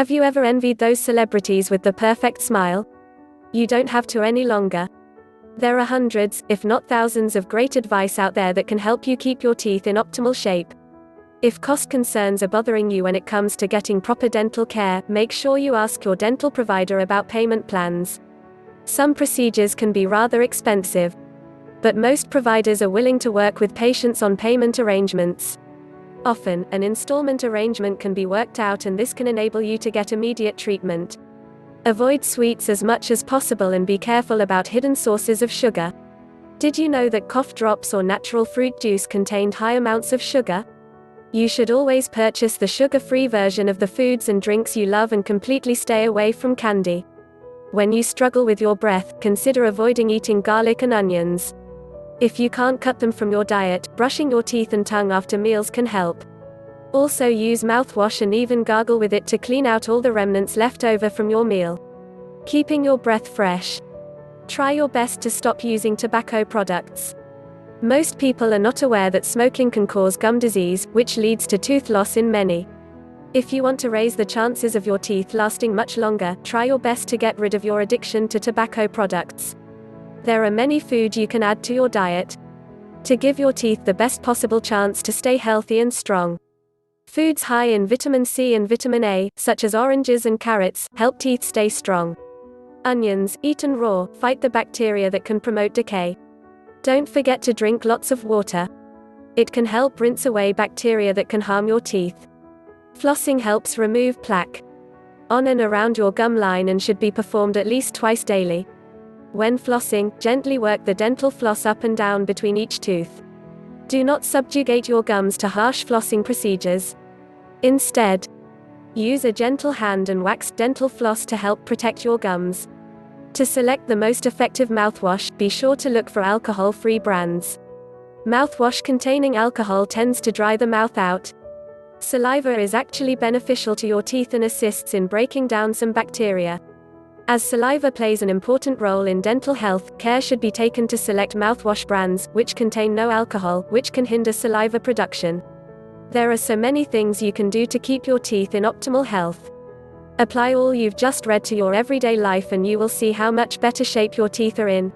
Have you ever envied those celebrities with the perfect smile? You don't have to any longer. There are hundreds, if not thousands, of great advice out there that can help you keep your teeth in optimal shape. If cost concerns are bothering you when it comes to getting proper dental care, make sure you ask your dental provider about payment plans. Some procedures can be rather expensive, but most providers are willing to work with patients on payment arrangements. Often, an installment arrangement can be worked out, and this can enable you to get immediate treatment. Avoid sweets as much as possible and be careful about hidden sources of sugar. Did you know that cough drops or natural fruit juice contained high amounts of sugar? You should always purchase the sugar-free version of the foods and drinks you love and completely stay away from candy. When you struggle with your breath, consider avoiding eating garlic and onions. If you can't cut them from your diet, brushing your teeth and tongue after meals can help. Also use mouthwash and even gargle with it to clean out all the remnants left over from your meal. Keeping your breath fresh. Try your best to stop using tobacco products. Most people are not aware that smoking can cause gum disease, which leads to tooth loss in many. If you want to raise the chances of your teeth lasting much longer, try your best to get rid of your addiction to tobacco products. There are many foods you can add to your diet to give your teeth the best possible chance to stay healthy and strong. Foods high in vitamin C and vitamin A, such as oranges and carrots, help teeth stay strong. Onions, eaten raw, fight the bacteria that can promote decay. Don't forget to drink lots of water. It can help rinse away bacteria that can harm your teeth. Flossing helps remove plaque on and around your gum line and should be performed at least twice daily. When flossing, gently work the dental floss up and down between each tooth. Do not subjugate your gums to harsh flossing procedures. Instead, use a gentle hand and waxed dental floss to help protect your gums. To select the most effective mouthwash, be sure to look for alcohol-free brands. Mouthwash containing alcohol tends to dry the mouth out. Saliva is actually beneficial to your teeth and assists in breaking down some bacteria. As saliva plays an important role in dental health, care should be taken to select mouthwash brands, which contain no alcohol, which can hinder saliva production. There are so many things you can do to keep your teeth in optimal health. Apply all you've just read to your everyday life and you will see how much better shape your teeth are in.